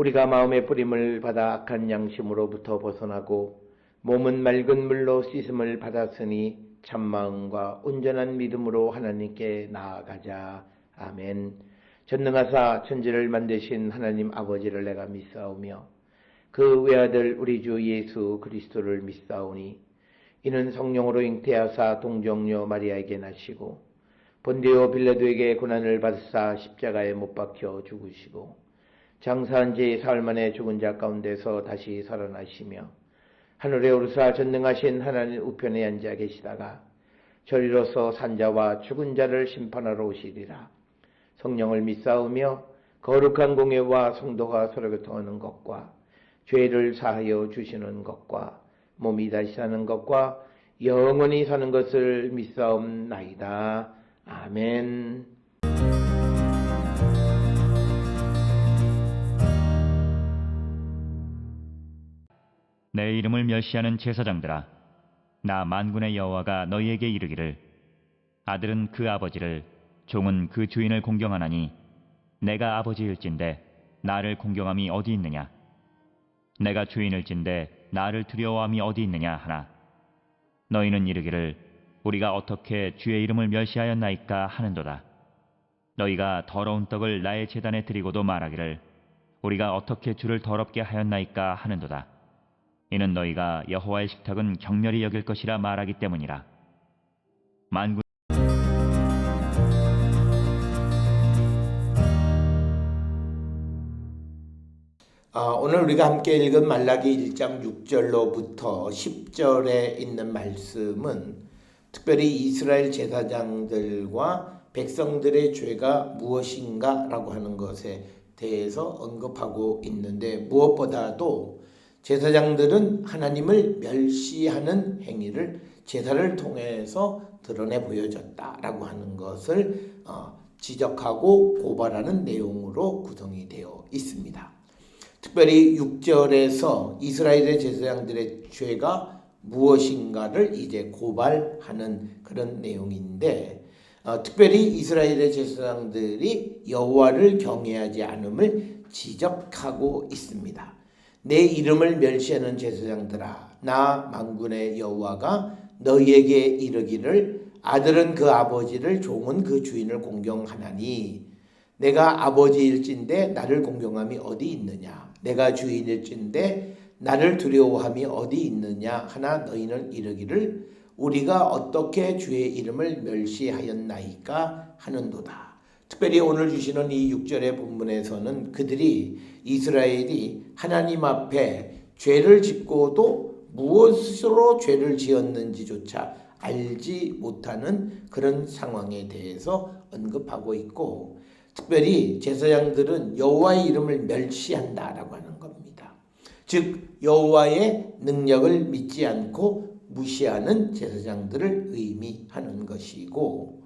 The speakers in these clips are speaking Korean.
우리가 마음의 뿌림을 받아 악한 양심으로부터 벗어나고 몸은 맑은 물로 씻음을 받았으니 참마음과 온전한 믿음으로 하나님께 나아가자. 아멘. 전능하사 천지를 만드신 하나님 아버지를 내가 믿사오며 그 외아들 우리 주 예수 그리스도를 믿사오니 이는 성령으로 잉태하사 동정녀 마리아에게 나시고 본디오 빌라도에게 고난을 받으사 십자가에 못 박혀 죽으시고 장사한 지 사흘 만에 죽은 자 가운데서 다시 살아나시며 하늘에 오르사 전능하신 하나님 우편에 앉아 계시다가 저리로서 산자와 죽은 자를 심판하러 오시리라. 성령을 믿사오며 거룩한 공예와 성도가 서로 교통하는 것과 죄를 사하여 주시는 것과 몸이 다시 사는 것과 영원히 사는 것을 믿사옵나이다. 아멘. 내 이름을 멸시하는 제사장들아, 나 만군의 여호와가 너희에게 이르기를 아들은 그 아버지를 종은 그 주인을 공경하나니 내가 아버지일진데 나를 공경함이 어디 있느냐? 내가 주인일진데 나를 두려워함이 어디 있느냐 하나 너희는 이르기를 우리가 어떻게 주의 이름을 멸시하였나이까 하는도다. 너희가 더러운 떡을 나의 제단에 드리고도 말하기를 우리가 어떻게 주를 더럽게 하였나이까 하는도다. 이는 너희가 여호와의 식탁은 경멸히 여길 것이라 말하기 때문이라. 만군 오늘 우리가 함께 읽은 말라기 1장 6절로부터 10절에 있는 말씀은 특별히 이스라엘 제사장들과 백성들의 죄가 무엇인가 라고 하는 것에 대해서 언급하고 있는데, 무엇보다도 제사장들은 하나님을 멸시하는 행위를 제사를 통해서 드러내 보여줬다라고 하는 것을 지적하고 고발하는 내용으로 구성이 되어 있습니다. 특별히 6절에서 이스라엘의 제사장들의 죄가 무엇인가를 이제 고발하는 그런 내용인데, 특별히 이스라엘의 제사장들이 여호와를 경외하지 않음을 지적하고 있습니다. 내 이름을 멸시하는 제사장들아, 나 만군의 여호와가 너희에게 이르기를 아들은 그 아버지를 종은 그 주인을 공경하나니 내가 아버지일진데 나를 공경함이 어디 있느냐? 내가 주인일진데 나를 두려워함이 어디 있느냐 하나 너희는 이르기를 우리가 어떻게 주의 이름을 멸시하였나이까 하는도다. 특별히 오늘 주시는 이 6절의 본문에서는 그들이 이스라엘이 하나님 앞에 죄를 짓고도 무엇으로 죄를 지었는지조차 알지 못하는 그런 상황에 대해서 언급하고 있고, 특별히 제사장들은 여호와의 이름을 멸시한다라고 하는 겁니다. 즉 여호와의 능력을 믿지 않고 무시하는 제사장들을 의미하는 것이고,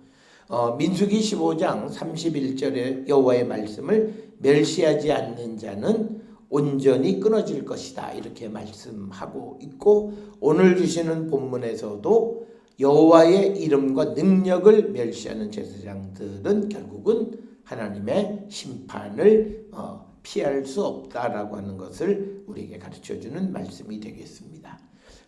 민수기 15장 31절에 여호와의 말씀을 멸시하지 않는 자는 온전히 끊어질 것이다 이렇게 말씀하고 있고, 오늘 주시는 본문에서도 여호와의 이름과 능력을 멸시하는 제사장들은 결국은 하나님의 심판을 피할 수 없다라고 하는 것을 우리에게 가르쳐주는 말씀이 되겠습니다.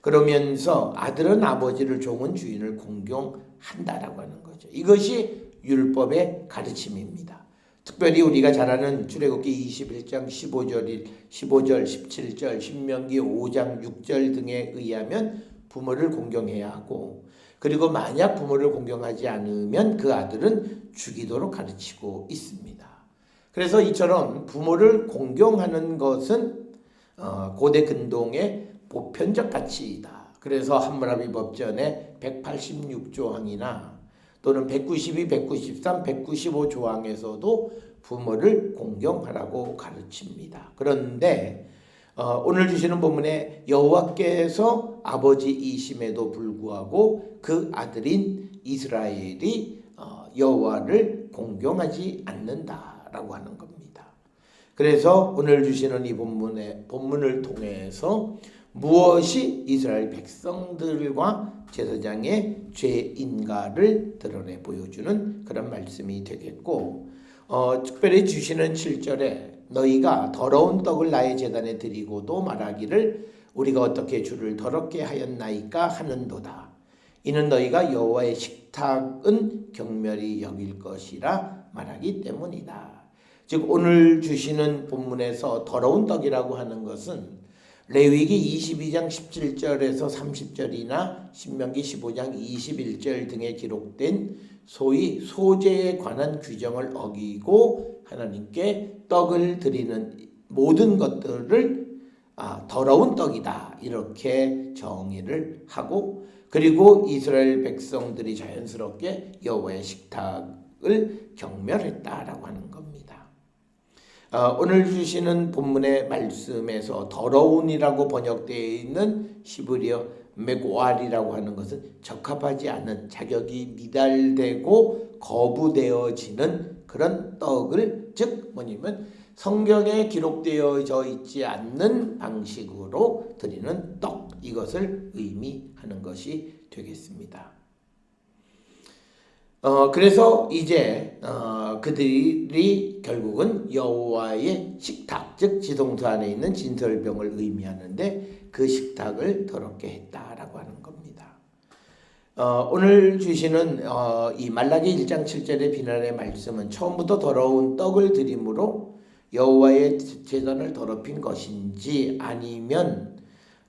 그러면서 아들은 아버지를 종은 주인을 공경한다라고 하는 거죠. 이것이 율법의 가르침입니다. 특별히 우리가 잘 아는 출애굽기 21장 15절, 17절, 신명기 5장 6절 등에 의하면 부모를 공경해야 하고, 그리고 만약 부모를 공경하지 않으면 그 아들은 죽이도록 가르치고 있습니다. 그래서 이처럼 부모를 공경하는 것은 고대 근동의 보편적 가치이다. 그래서 함무라비 법전의 186조항이나 또는 192, 193, 195조항에서도 부모를 공경하라고 가르칩니다. 그런데 오늘 주시는 본문에 여호와께서 아버지이심에도 불구하고 그 아들인 이스라엘이 여호와를 공경하지 않는다라고 하는 겁니다. 그래서 오늘 주시는 이 본문을 통해서 무엇이 이스라엘 백성들과 제사장의 죄인가를 드러내 보여주는 그런 말씀이 되겠고, 특별히 주시는 7절에 너희가 더러운 떡을 나의 제단에 드리고도 말하기를 우리가 어떻게 주를 더럽게 하였나이까 하는도다. 이는 너희가 여호와의 식탁은 경멸히 여길 것이라 말하기 때문이다. 즉 오늘 주시는 본문에서 더러운 떡이라고 하는 것은 레위기 22장 17절에서 30절이나 신명기 15장 21절 등에 기록된 소위 소제에 관한 규정을 어기고 하나님께 떡을 드리는 모든 것들을 더러운 떡이다 이렇게 정의를 하고, 그리고 이스라엘 백성들이 자연스럽게 여호와의 식탁을 경멸했다라고 하는 겁니다. 오늘 주시는 본문의 말씀에서 더러운이라고 번역되어 있는 히브리어 메고알이라고 하는 것은 적합하지 않은, 자격이 미달되고 거부되어지는 그런 떡을, 즉 뭐냐면 성경에 기록되어져 있지 않는 방식으로 드리는 떡, 이것을 의미하는 것이 되겠습니다. 그래서 이제 그들이 결국은 여호와의 식탁, 즉 지성소 안에 있는 진설병을 의미하는데 그 식탁을 더럽게 했다라고 하는 겁니다. 오늘 주시는 이 말라기 1장 7절의 비난의 말씀은 처음부터 더러운 떡을 드림으로 여호와의 제단을 더럽힌 것인지, 아니면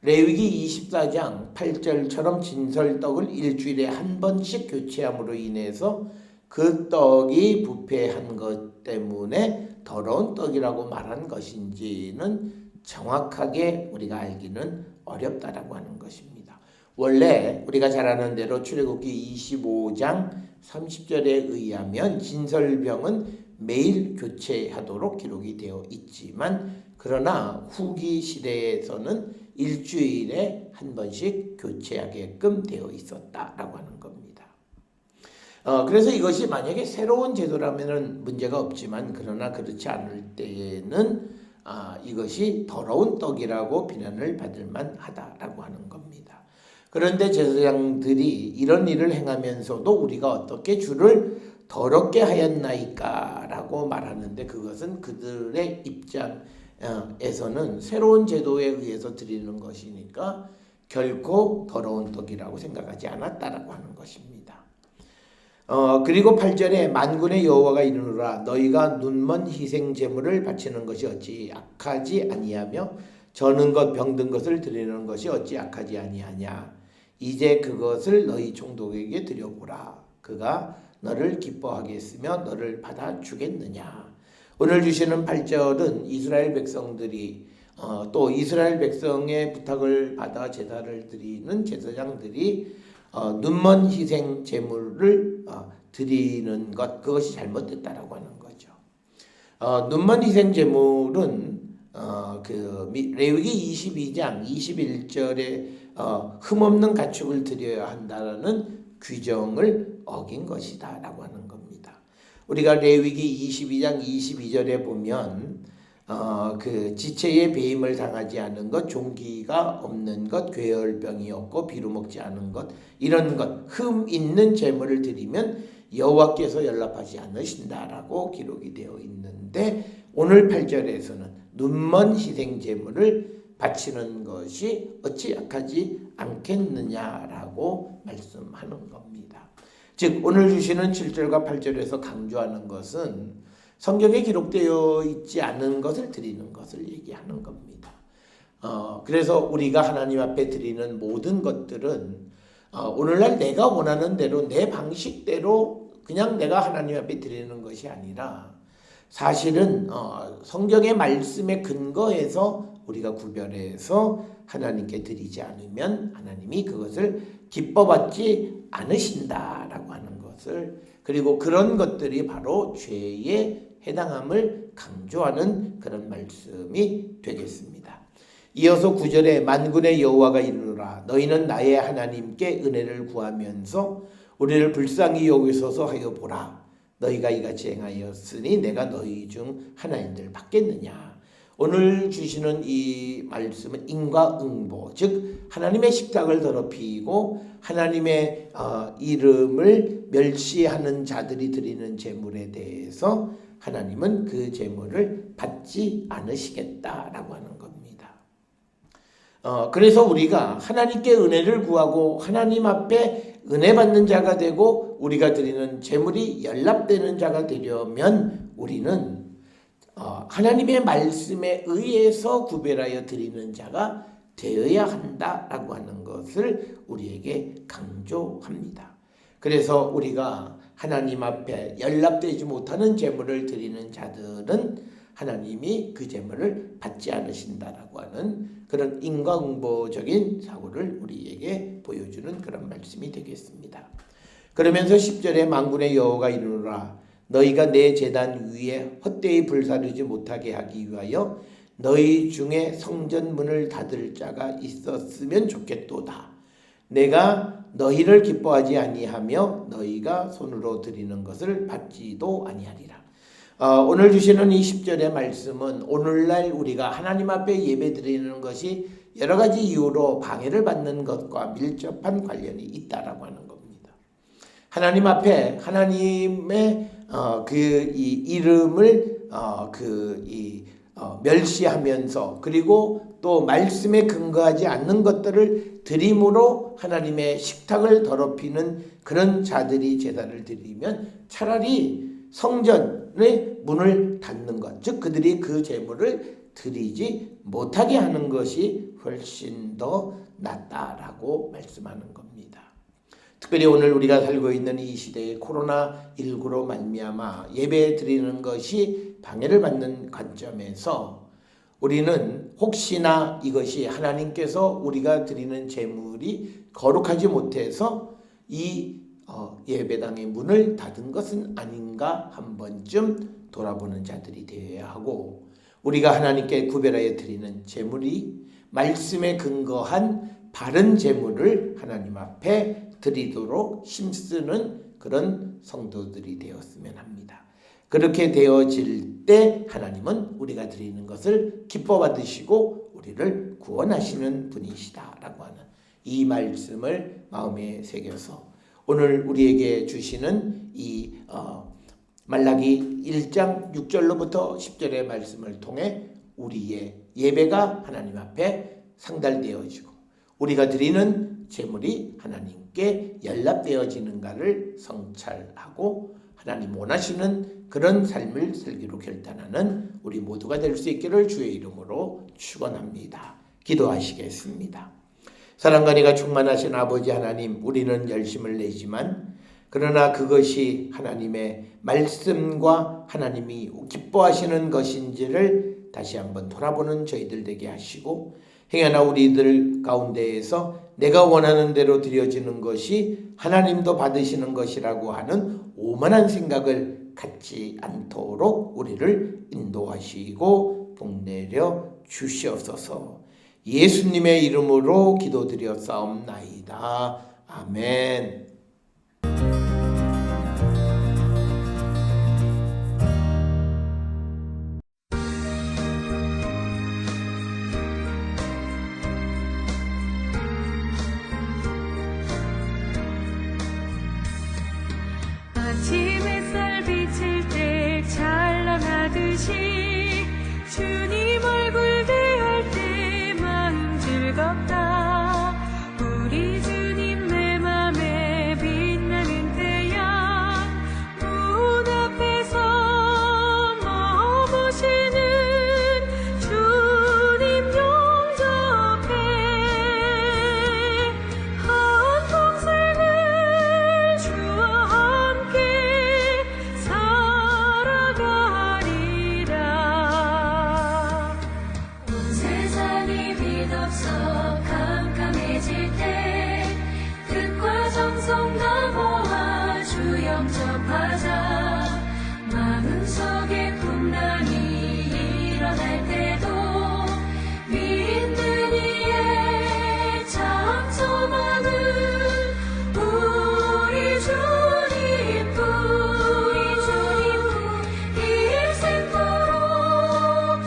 레위기 24장 8절처럼 진설떡을 일주일에 한 번씩 교체함으로 인해서 그 떡이 부패한 것 때문에 더러운 떡이라고 말한 것인지는 정확하게 우리가 알기는 어렵다라고 하는 것입니다. 원래 우리가 잘 아는 대로 출애굽기 25장 30절에 의하면 진설병은 매일 교체하도록 기록이 되어 있지만, 그러나 후기 시대에서는 일주일에 한 번씩 교체하게끔 되어 있었다라고 하는 겁니다. 그래서 이것이 만약에 새로운 제도라면 문제가 없지만, 그러나 그렇지 않을 때에는 이것이 더러운 떡이라고 비난을 받을 만하다라고 하는 겁니다. 그런데 제사장들이 이런 일을 행하면서도 우리가 어떻게 주를 더럽게 하였나이까 라고 말하는데, 그것은 그들의 입장에서는 새로운 제도에 의해서 드리는 것이니까 결코 더러운 떡이라고 생각하지 않았다라고 하는 것입니다. 그리고 8절에 만군의 여호와가 이르노라 너희가 눈먼 희생 제물을 바치는 것이 어찌 악하지 아니하며 저는 것 병든 것을 드리는 것이 어찌 악하지 아니하냐. 이제 그것을 너희 총독에게 드려보라. 그가 너를 기뻐하겠으며 너를 받아주겠느냐. 오늘 주시는 8절은 이스라엘 백성들이 또 이스라엘 백성의 부탁을 받아 제사를 드리는 제사장들이 눈먼 희생 제물을 드리는 것, 그것이 잘못됐다라고 하는 거죠. 눈먼 희생 제물은 레위기 22장 21절에 흠없는 가축을 드려야 한다는 규정을 어긴 것이다 라고 하는 겁니다. 우리가 레위기 22장 22절에 보면 그 지체의 배임을 당하지 않은 것, 종기가 없는 것, 괴혈병이 없고 비루 먹지 않은 것, 이런 것, 흠 있는 제물을 드리면 여호와께서 연락하지 않으신다라고 기록이 되어 있는데, 오늘 8절에서는 눈먼 희생 제물을 바치는 것이 어찌 악하지 않겠느냐라고 말씀하는 겁니다. 즉 오늘 주시는 7절과 8절에서 강조하는 것은 성경에 기록되어 있지 않은 것을 드리는 것을 얘기하는 겁니다. 그래서 우리가 하나님 앞에 드리는 모든 것들은 오늘날 내가 원하는 대로 내 방식대로 그냥 내가 하나님 앞에 드리는 것이 아니라, 사실은 성경의 말씀에 근거해서 우리가 구별해서 하나님께 드리지 않으면 하나님이 그것을 기뻐받지 않으신다라고 하는 것을, 그리고 그런 것들이 바로 죄에 해당함을 강조하는 그런 말씀이 되겠습니다. 이어서 9절에 만군의 여호와가 이르노라 너희는 나의 하나님께 은혜를 구하면서 우리를 불쌍히 여기소서 하여 보라. 너희가 이같이 행하였으니 내가 너희 중 하나님들 받겠느냐. 오늘 주시는 이 말씀은 인과응보, 즉 하나님의 식탁을 더럽히고 하나님의 이름을 멸시하는 자들이 드리는 제물에 대해서 하나님은 그 제물을 받지 않으시겠다라고 하는 겁니다. 그래서 우리가 하나님께 은혜를 구하고 하나님 앞에 은혜 받는 자가 되고 우리가 드리는 제물이 연락되는 자가 되려면 우리는 하나님의 말씀에 의해서 구별하여 드리는 자가 되어야 한다라고 하는 것을 우리에게 강조합니다. 그래서 우리가 하나님 앞에 연락되지 못하는 제물을 드리는 자들은 하나님이 그 제물을 받지 않으신다라고 하는 그런 인과응보적인 사고를 우리에게 보여주는 그런 말씀이 되겠습니다. 그러면서 10절에 만군의 여호와가 이르노라 너희가 내 제단 위에 헛되이 불사르지 못하게 하기 위하여 너희 중에 성전 문을 닫을 자가 있었으면 좋겠도다. 내가 너희를 기뻐하지 아니하며 너희가 손으로 드리는 것을 받지도 아니하리라. 오늘 주시는 이 10절의 말씀은 오늘날 우리가 하나님 앞에 예배 드리는 것이 여러 가지 이유로 방해를 받는 것과 밀접한 관련이 있다라고 하는 겁니다. 하나님 앞에 하나님의 이 이름을 멸시하면서 그리고 또 말씀에 근거하지 않는 것들을 드림으로 하나님의 식탁을 더럽히는 그런 자들이 제사를 드리면 차라리 성전의 문을 닫는 것, 즉 그들이 그 제물을 드리지 못하게 하는 것이 훨씬 더 낫다라고 말씀하는 겁니다. 특별히 오늘 우리가 살고 있는 이 시대에 코로나19로 말미암아 예배 드리는 것이 방해를 받는 관점에서 우리는 혹시나 이것이 하나님께서 우리가 드리는 제물이 거룩하지 못해서 이 예배당의 문을 닫은 것은 아닌가 한 번쯤 돌아보는 자들이 되어야 하고 우리가 하나님께 구별하여 드리는 제물이 말씀에 근거한 바른 제물을 하나님 앞에 드리도록 힘쓰는 그런 성도들이 되었으면 합니다. 그렇게 되어질 때 하나님은 우리가 드리는 것을 기뻐 받으시고 우리를 구원하시는 분이시다라고 하는 이 말씀을 마음에 새겨서 오늘 우리에게 주시는 이 말라기 1장 6절로부터 10절의 말씀을 통해 우리의 예배가 하나님 앞에 상달되어지고 우리가 드리는 제물이 하나님께 연락되어지는가를 성찰하고 하나님 원하시는 그런 삶을 살기로 결단하는 우리 모두가 될 수 있기를 주의 이름으로 축원합니다. 기도하시겠습니다. 사랑과 은혜가 충만하신 아버지 하나님, 우리는 열심을 내지만 그러나 그것이 하나님의 말씀과 하나님이 기뻐하시는 것인지를 다시 한번 돌아보는 저희들 되게 하시고 행여나 우리들 가운데에서 내가 원하는 대로 드려지는 것이 하나님도 받으시는 것이라고 하는 오만한 생각을 갖지 않도록 우리를 인도하시고 복내려 주시옵소서. 예수님의 이름으로 기도드렸사옵나이다. 아멘. 아침 햇살 비칠 때 찬란하듯이 주님 얼굴 대할 때 마음 즐겁다. 우리 주님 내 맘에 빛나는 태양 문 앞에서 머무시는 주님 영접해 한 평생을 주와 함께 살아가리라. 온 세상이 빛없어 캄캄해질 때 뜻과 정성 다 모아 주 영접하자. 마음속에 풍랑이 일어날 때도 믿는 이의 장점하는 우리 주님뿐 일생토록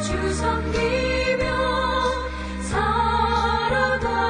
주 섬기며 살아가리라.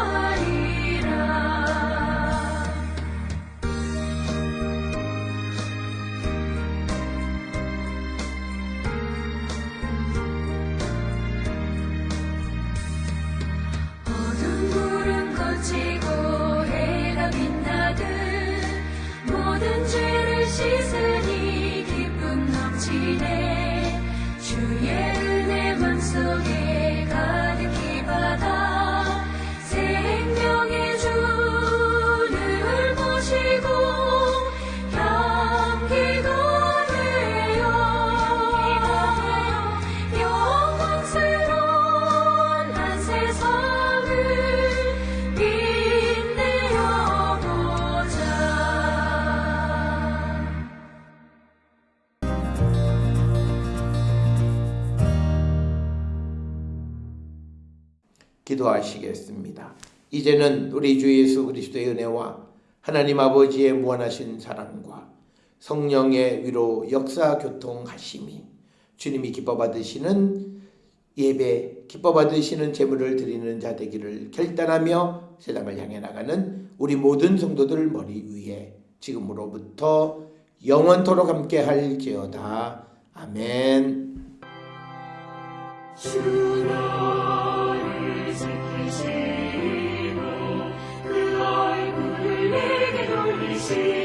기도하시겠습니다. 이제는 우리 주 예수 그리스도의 은혜와 하나님 아버지의 무한하신 사랑과 성령의 위로 역사 교통하심이 주님이 기뻐 받으시는 예배, 기뻐 받으시는 제물을 드리는 자 되기를 결단하며 세상을 향해 나가는 우리 모든 성도들 머리 위에 지금으로부터 영원토록 함께 할지어다. 아멘. 주 너를 지키시고 그 얼굴을 내게 돌리시고